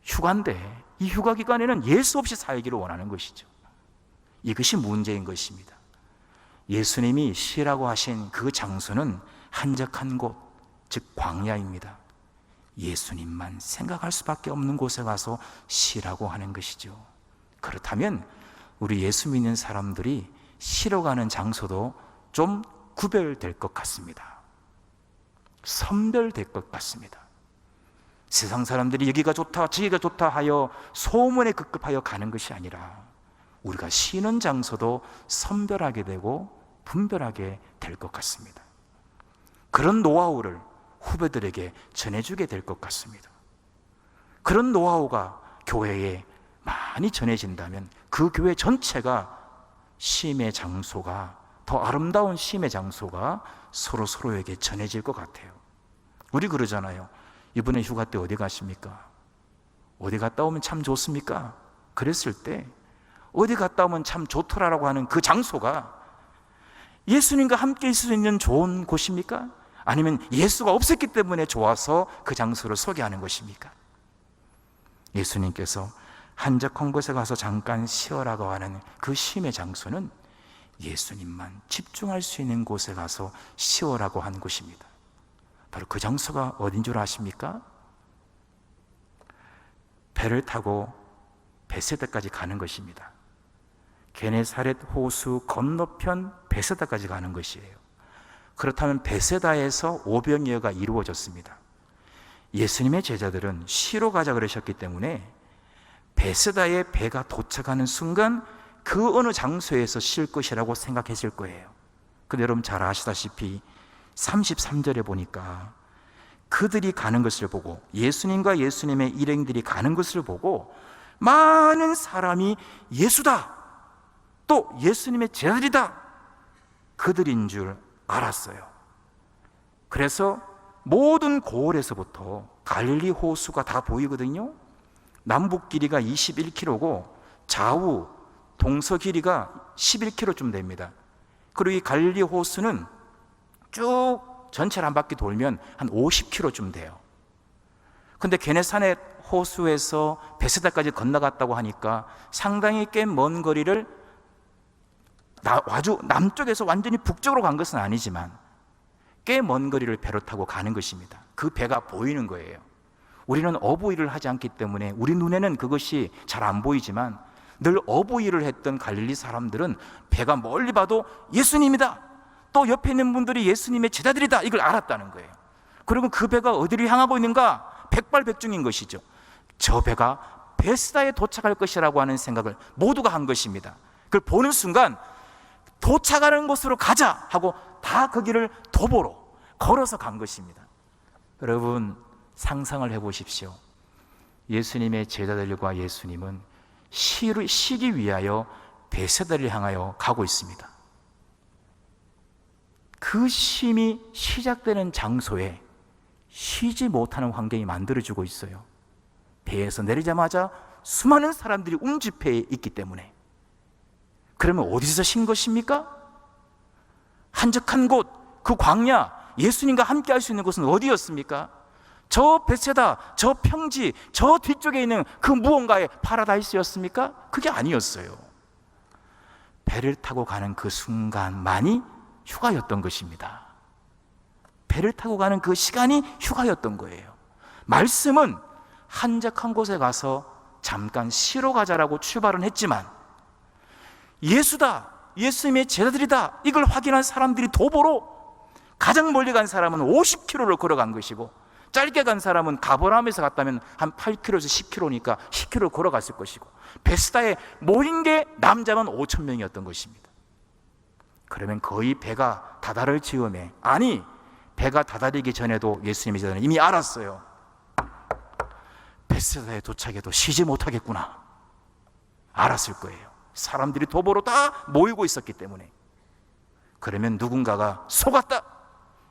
휴가인데 이 휴가 기간에는 예수 없이 살기를 원하는 것이죠. 이것이 문제인 것입니다. 예수님이 쉬라고 하신 그 장소는 한적한 곳, 즉 광야입니다. 예수님만 생각할 수밖에 없는 곳에 가서 쉬라고 하는 것이죠. 그렇다면 우리 예수 믿는 사람들이 쉬러 가는 장소도 좀 구별될 것 같습니다. 선별될 것 같습니다. 세상 사람들이 여기가 좋다 저기가 좋다 하여 소문에 급급하여 가는 것이 아니라 우리가 쉬는 장소도 선별하게 되고 분별하게 될 것 같습니다. 그런 노하우를 후배들에게 전해주게 될 것 같습니다. 그런 노하우가 교회에 많이 전해진다면 그 교회 전체가 쉼의 장소가 더 아름다운 쉼의 장소가 서로에게 전해질 것 같아요. 우리 그러잖아요. 이번에 휴가 때 어디 가십니까? 어디 갔다 오면 참 좋습니까? 그랬을 때 어디 갔다 오면 참 좋더라라고 하는 그 장소가 예수님과 함께 있을 수 있는 좋은 곳입니까? 아니면 예수가 없었기 때문에 좋아서 그 장소를 소개하는 것입니까? 예수님께서 한적한 곳에 가서 잠깐 쉬어라고 하는 그 쉼의 장소는 예수님만 집중할 수 있는 곳에 가서 쉬어라고 한 곳입니다. 바로 그 장소가 어딘 줄 아십니까? 배를 타고 베세다까지 가는 것입니다. 게네사렛 호수 건너편 베세다까지 가는 것이에요. 그렇다면 베세다에서 오병이어가 이루어졌습니다. 예수님의 제자들은 쉬러 가자 그러셨기 때문에 베세다에 배가 도착하는 순간 그 어느 장소에서 쉴 것이라고 생각했을 거예요. 근데 여러분 잘 아시다시피 33절에 보니까 그들이 가는 것을 보고, 예수님과 예수님의 일행들이 가는 것을 보고 많은 사람이 예수다, 또 예수님의 제자들이다, 그들인 줄 알았어요. 그래서 모든 고을에서부터 갈릴리 호수가 다 보이거든요. 남북 길이가 21km고 좌우 동서 길이가 11km쯤 됩니다. 그리고 이 갈릴리 호수는 쭉 전체를 한 바퀴 돌면 한 50km쯤 돼요. 근데 게네사렛 호수에서 베세다까지 건너갔다고 하니까 상당히 꽤 먼 거리를 아주 남쪽에서 완전히 북쪽으로 간 것은 아니지만 꽤 먼 거리를 배로 타고 가는 것입니다. 그 배가 보이는 거예요. 우리는 어부일을 하지 않기 때문에 우리 눈에는 그것이 잘 안 보이지만 늘 어부일을 했던 갈릴리 사람들은 배가 멀리 봐도 예수님이다, 또 옆에 있는 분들이 예수님의 제자들이다, 이걸 알았다는 거예요. 그리고 그 배가 어디를 향하고 있는가? 백발백중인 것이죠. 저 배가 베스다에 도착할 것이라고 하는 생각을 모두가 한 것입니다. 그걸 보는 순간 도착하는 곳으로 가자 하고 다 그 길을 도보로 걸어서 간 것입니다. 여러분 상상을 해보십시오. 예수님의 제자들과 예수님은 쉬기 위하여 베세다를 향하여 가고 있습니다. 그 쉼이 시작되는 장소에 쉬지 못하는 환경이 만들어지고 있어요. 배에서 내리자마자 수많은 사람들이 운집해 있기 때문에. 그러면 어디서 쉰 것입니까? 한적한 곳, 그 광야, 예수님과 함께 할 수 있는 곳은 어디였습니까? 저 베세다, 저 평지, 저 뒤쪽에 있는 그 무언가의 파라다이스였습니까? 그게 아니었어요. 배를 타고 가는 그 순간만이 휴가였던 것입니다. 배를 타고 가는 그 시간이 휴가였던 거예요. 말씀은 한적한 곳에 가서 잠깐 쉬러 가자라고 출발은 했지만 예수다, 예수님의 제자들이다, 이걸 확인한 사람들이 도보로, 가장 멀리 간 사람은 50km를 걸어간 것이고 짧게 간 사람은 가버나움에서 갔다면 한 8km에서 10km니까 10km를 걸어갔을 것이고 베스다에 모인 게 남자만 5,000명이었던 것입니다. 그러면 거의 배가 다다를 즈음에, 아니 배가 다다리기 전에도 예수님의 제자들은 이미 알았어요. 베스다에 도착해도 쉬지 못하겠구나. 알았을 거예요. 사람들이 도보로 다 모이고 있었기 때문에. 그러면 누군가가 속았다,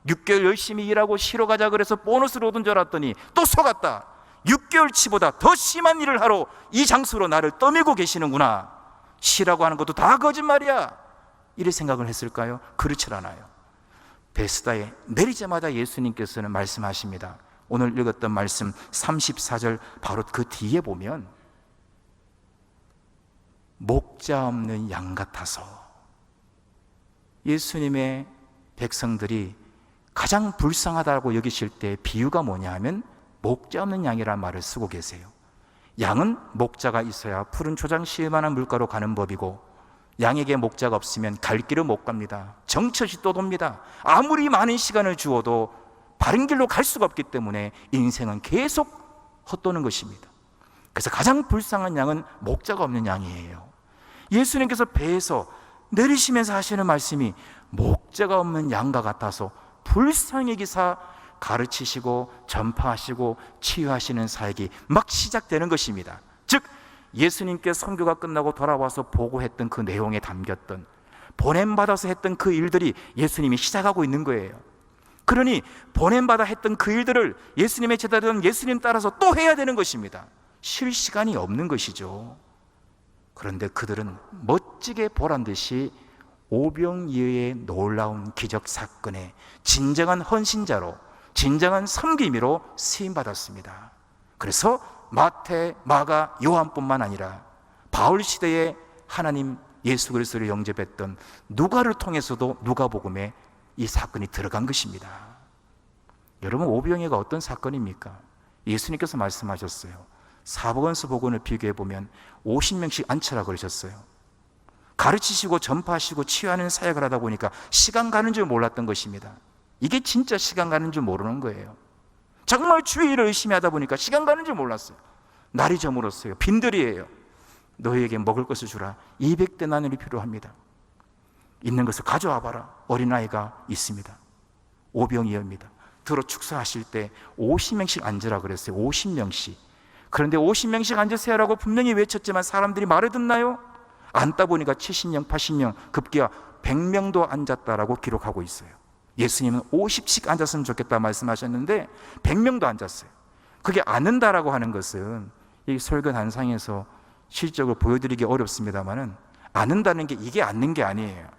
6개월 열심히 일하고 쉬러 가자 그래서 보너스를 얻은 줄 알았더니 또 속았다, 6개월치보다 더 심한 일을 하러 이 장소로 나를 떠밀고 계시는구나, 쉬라고 하는 것도 다 거짓말이야, 이런 생각을 했을까요? 그렇지 않아요. 베스다에 내리자마자 예수님께서는 말씀하십니다. 오늘 읽었던 말씀 34절 바로 그 뒤에 보면 목자 없는 양 같아서, 예수님의 백성들이 가장 불쌍하다고 여기실 때 비유가 뭐냐 하면 목자 없는 양이라는 말을 쓰고 계세요. 양은 목자가 있어야 푸른 초장 시원한 물가로 가는 법이고 양에게 목자가 없으면 갈 길을 못 갑니다. 정처시 떠돕니다. 아무리 많은 시간을 주어도 바른 길로 갈 수가 없기 때문에 인생은 계속 헛도는 것입니다. 그래서 가장 불쌍한 양은 목자가 없는 양이에요. 예수님께서 배에서 내리시면서 하시는 말씀이 목자가 없는 양과 같아서 불쌍히 기사 가르치시고 전파하시고 치유하시는 사역이 막 시작되는 것입니다. 즉 예수님께 선교가 끝나고 돌아와서 보고했던 그 내용에 담겼던, 보냄받아서 했던 그 일들이 예수님이 시작하고 있는 거예요. 그러니 보냄받아 했던 그 일들을 예수님의 제자들은 예수님 따라서 또 해야 되는 것입니다. 쉴 시간이 없는 것이죠. 그런데 그들은 멋지게 보란 듯이 오병이어의 놀라운 기적 사건에 진정한 헌신자로, 진정한 섬김이로 쓰임받았습니다. 그래서 마태, 마가, 요한뿐만 아니라 바울 시대에 하나님 예수 그리스도를 영접했던 누가를 통해서도 누가복음에 이 사건이 들어간 것입니다. 여러분, 오병이어가 어떤 사건입니까? 예수님께서 말씀하셨어요. 사복원서 복음을 비교해 보면 50명씩 앉혀라 그러셨어요. 가르치시고 전파하시고 치유하는 사역을 하다 보니까 시간 가는 줄 몰랐던 것입니다. 이게 진짜 시간 가는 줄 모르는 거예요. 정말 주의 일을 열심히 하다 보니까 시간 가는 줄 몰랐어요. 날이 저물었어요. 빈들이에요. 너희에게 먹을 것을 주라. 200데나리온이 필요합니다. 있는 것을 가져와 봐라. 어린아이가 있습니다. 오병이어입니다. 들어 축사하실 때 50명씩 앉으라 그랬어요. 50명씩. 그런데 50명씩 앉으세요라고 분명히 외쳤지만 사람들이 말을 듣나요? 앉다 보니까 70명, 80명, 급기야 100명도 앉았다라고 기록하고 있어요. 예수님은 50씩 앉았으면 좋겠다 말씀하셨는데 100명도 앉았어요. 그게 앉는다라고 하는 것은 이 설교 단상에서 실적으로 보여드리기 어렵습니다만은 앉는다는 게 이게 앉는 게 아니에요.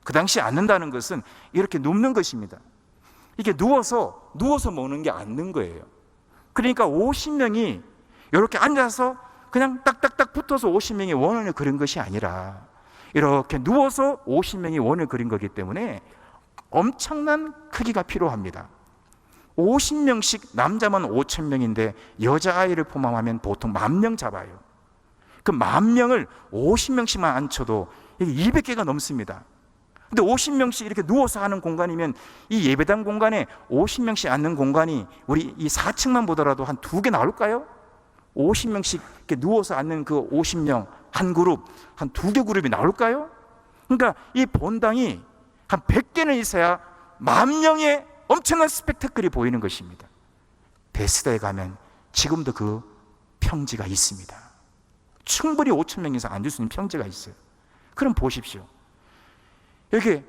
그 당시 앉는다는 것은 이렇게 눕는 것입니다. 이게 누워서 먹는 게 앉는 거예요. 그러니까 50명이 이렇게 앉아서 그냥 딱딱딱 붙어서 50명이 원을 그린 것이 아니라 이렇게 누워서 50명이 원을 그린 거기 때문에 엄청난 크기가 필요합니다. 50명씩 남자만 5,000명인데 여자아이를 포함하면 보통 10,000명 잡아요. 그 10,000명을 50명씩만 앉혀도 이게 200개가 넘습니다. 근데 50명씩 이렇게 누워서 하는 공간이면 이 예배당 공간에 50명씩 앉는 공간이 우리 이 4층만 보더라도 한 2개 나올까요? 50명씩 이렇게 누워서 앉는 그 50명 한 그룹, 한 2개 그룹이 나올까요? 그러니까 이 본당이 한 100개는 있어야 10,000명의 엄청난 스펙타클이 보이는 것입니다. 베스다에 가면 지금도 그 평지가 있습니다. 충분히 5,000명 이상 앉을 수 있는 평지가 있어요. 그럼 보십시오. 여기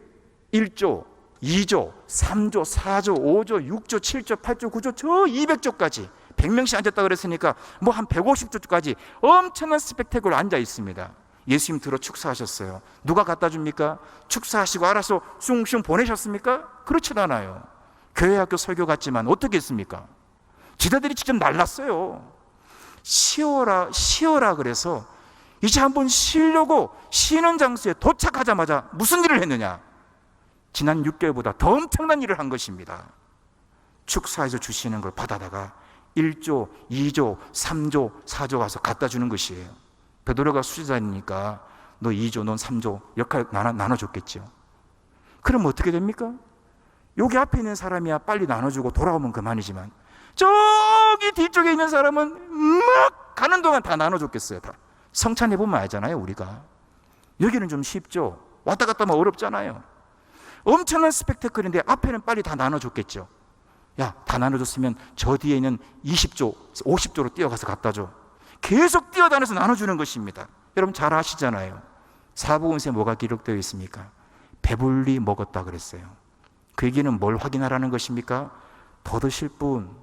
1조, 2조, 3조, 4조, 5조, 6조, 7조, 8조, 9조, 저 200조까지 100명씩 앉았다 그랬으니까 뭐 한 150조까지 엄청난 스펙타클로 앉아 있습니다. 예수님 들어 축사하셨어요. 누가 갖다 줍니까? 축사하시고 알아서 숭숭 보내셨습니까? 그렇지도 않아요. 교회학교 설교 같지만 어떻게 했습니까? 지도들이 직접 날랐어요. 쉬어라 그래서 이제 한번 쉬려고 쉬는 장소에 도착하자마자 무슨 일을 했느냐? 지난 6개월보다 더 엄청난 일을 한 것입니다. 축사에서 주시는 걸 받아다가 1조, 2조, 3조, 4조 가서 갖다 주는 것이에요. 베드로가 수제자니까 너 2조, 넌 3조 역할 나눠줬겠죠. 그럼 어떻게 됩니까? 여기 앞에 있는 사람이야 빨리 나눠주고 돌아오면 그만이지만 저기 뒤쪽에 있는 사람은 막 가는 동안 다 나눠줬겠어요. 다 성찬해보면 알잖아요. 우리가 여기는 좀 쉽죠. 왔다 갔다 하면 어렵잖아요. 엄청난 스펙타클인데 앞에는 빨리 다 나눠줬겠죠. 야, 다 나눠줬으면 저 뒤에 있는 20조, 50조로 뛰어가서 갖다 줘. 계속 뛰어다녀서 나눠주는 것입니다. 여러분 잘 아시잖아요. 사복음서에 뭐가 기록되어 있습니까? 배불리 먹었다 그랬어요. 그 얘기는 뭘 확인하라는 것입니까? 더 드실 분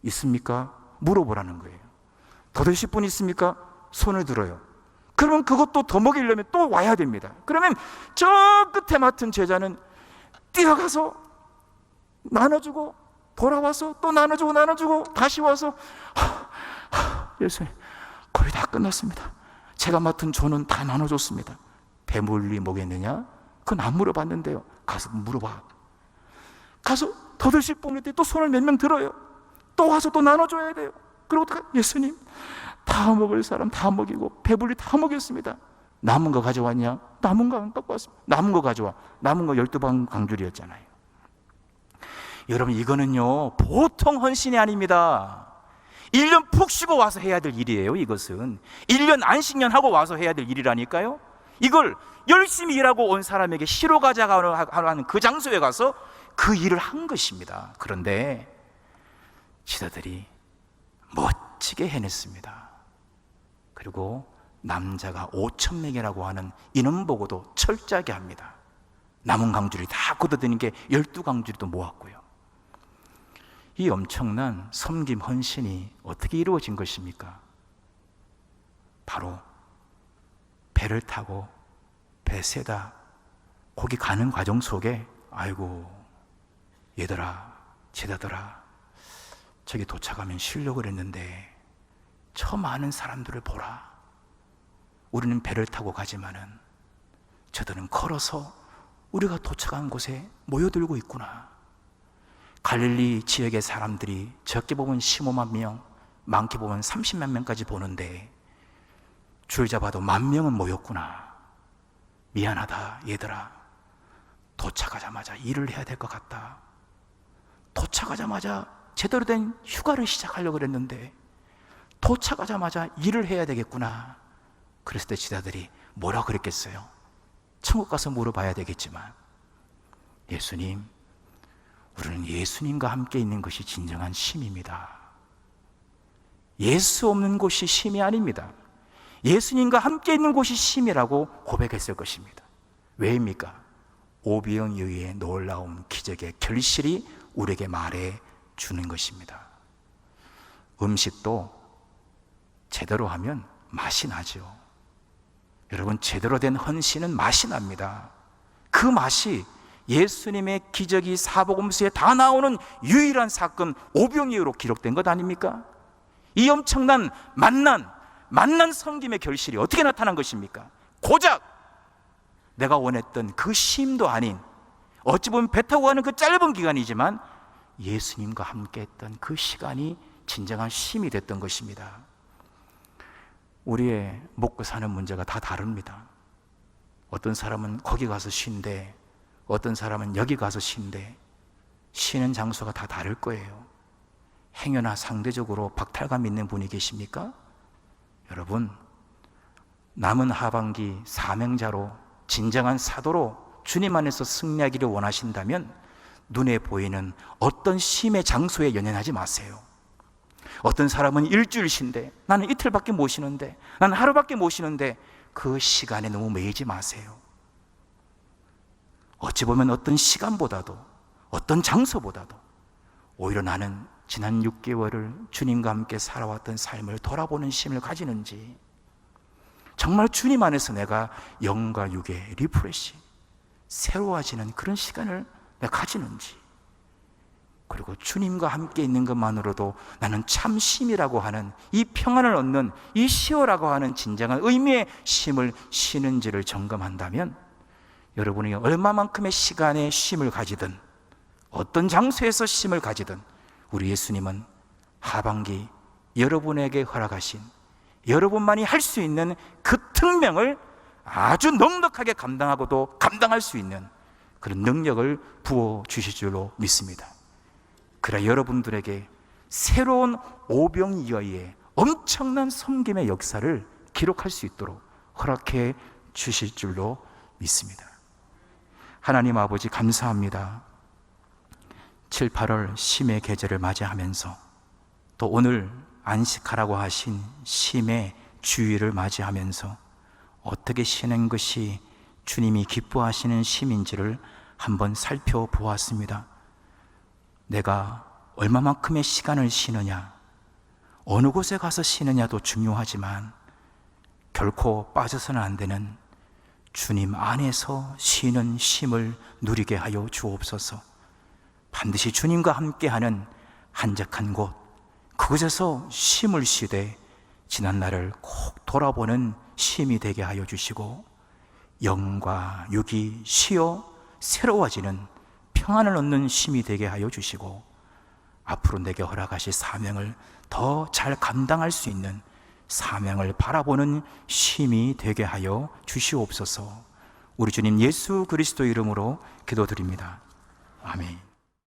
있습니까? 물어보라는 거예요. 더 드실 분 있습니까? 손을 들어요. 그러면 그것도 더 먹이려면 또 와야 됩니다. 그러면 저 끝에 맡은 제자는 뛰어가서 나눠주고 돌아와서 또 나눠주고 다시 와서 예수님 거의 다 끝났습니다. 제가 맡은 조는 다 나눠줬습니다. 배불리 먹였느냐? 그건 안 물어봤는데요. 가서 물어봐. 가서 더 드실 분 있을 때 또 손을 몇 명 들어요. 또 와서 또 나눠줘야 돼요. 그리고 예수님 다 먹을 사람 다 먹이고 배불리 다 먹였습니다. 남은 거 가져왔냐? 남은 거 안 갖고 왔습니다. 남은 거 가져와. 남은 거 12방 강줄이었잖아요. 여러분 이거는요 보통 헌신이 아닙니다. 1년 푹 쉬고 와서 해야 될 일이에요. 이것은 1년 안식년 하고 와서 해야 될 일이라니까요. 이걸 열심히 일하고 온 사람에게 쉬러 가자고 하는 그 장소에 가서 그 일을 한 것입니다. 그런데 지도들이 멋지게 해냈습니다. 그리고 남자가 5,000명이라고 하는 인원 보고도 철저하게 합니다. 남은 강줄이 다 걷어들인 게 12강줄이도 모았고요. 이 엄청난 섬김 헌신이 어떻게 이루어진 것입니까? 바로 배를 타고 베세다 거기 가는 과정 속에 아이고 얘들아 제자들아 저기 도착하면 쉬려고 그랬는데 저 많은 사람들을 보라. 우리는 배를 타고 가지만은 저들은 걸어서 우리가 도착한 곳에 모여들고 있구나. 갈릴리 지역의 사람들이 적게 보면 15만 명, 많게 보면 30만 명까지 보는데 줄 잡아도 10,000명은 모였구나. 미안하다 얘들아. 도착하자마자 일을 해야 될 것 같다. 도착하자마자 제대로 된 휴가를 시작하려고 그랬는데 도착하자마자 일을 해야 되겠구나. 그랬을 때 제자들이 뭐라 그랬겠어요? 천국 가서 물어봐야 되겠지만, 예수님, 우리는 예수님과 함께 있는 것이 진정한 쉼입니다. 예수 없는 곳이 쉼이 아닙니다. 예수님과 함께 있는 곳이 쉼이라고 고백했을 것입니다. 왜입니까? 오병이어의 놀라운 기적의 결실이 우리에게 말해 주는 것입니다. 음식도 제대로 하면 맛이 나죠. 여러분, 제대로 된 헌신은 맛이 납니다. 그 맛이 예수님의 기적이 사복음서에 다 나오는 유일한 사건 오병이어로 기록된 것 아닙니까? 이 엄청난 만난 섬김의 결실이 어떻게 나타난 것입니까? 고작 내가 원했던 그 쉼도 아닌, 어찌 보면 배 타고 가는 그 짧은 기간이지만 예수님과 함께 했던 그 시간이 진정한 쉼이 됐던 것입니다. 우리의 먹고 사는 문제가 다 다릅니다. 어떤 사람은 거기 가서 쉰대, 어떤 사람은 여기 가서 쉰대. 쉬는 장소가 다 다를 거예요. 행여나 상대적으로 박탈감 있는 분이 계십니까? 여러분, 남은 하반기 사명자로, 진정한 사도로 주님 안에서 승리하기를 원하신다면 눈에 보이는 어떤 쉼의 장소에 연연하지 마세요. 어떤 사람은 일주일 쉰대, 나는 이틀밖에 못 쉬는데, 나는 하루밖에 못 쉬는데, 그 시간에 너무 매이지 마세요. 어찌 보면 어떤 시간보다도, 어떤 장소보다도 오히려 나는 지난 6개월을 주님과 함께 살아왔던 삶을 돌아보는 쉼을 가지는지, 정말 주님 안에서 내가 영과 육의 리프레시, 새로워지는 그런 시간을 내가 가지는지, 그리고 주님과 함께 있는 것만으로도 나는 참 쉼이라고 하는, 이 평안을 얻는, 이 시오라고 하는 진정한 의미의 쉼을 쉬는지를 점검한다면, 여러분이 얼마만큼의 시간의 쉼을 가지든, 어떤 장소에서 쉼을 가지든, 우리 예수님은 하반기 여러분에게 허락하신, 여러분만이 할 수 있는 그 특명을 아주 넉넉하게 감당하고도 감당할 수 있는 그런 능력을 부어주실 줄로 믿습니다. 그러나 여러분들에게 새로운 오병이어의 엄청난 섬김의 역사를 기록할 수 있도록 허락해 주실 줄로 믿습니다. 하나님 아버지, 감사합니다. 7, 8월 쉼의 계절을 맞이하면서, 또 오늘 안식하라고 하신 쉼의 주일을 맞이하면서 어떻게 쉬는 것이 주님이 기뻐하시는 쉼인지를 한번 살펴보았습니다. 내가 얼마만큼의 시간을 쉬느냐, 어느 곳에 가서 쉬느냐도 중요하지만 결코 빠져서는 안 되는 주님 안에서 쉬는 쉼을 누리게 하여 주옵소서. 반드시 주님과 함께하는 한적한 곳, 그곳에서 쉼을 쉬되 지난 날을 꼭 돌아보는 쉼이 되게 하여 주시고, 영과 육이 쉬어 새로워지는 평안을 얻는 쉼이 되게 하여 주시고, 앞으로 내게 허락하실 사명을 더 잘 감당할 수 있는, 사명을 바라보는 쉼이 되게 하여 주시옵소서. 우리 주님 예수 그리스도 이름으로 기도드립니다. 아멘.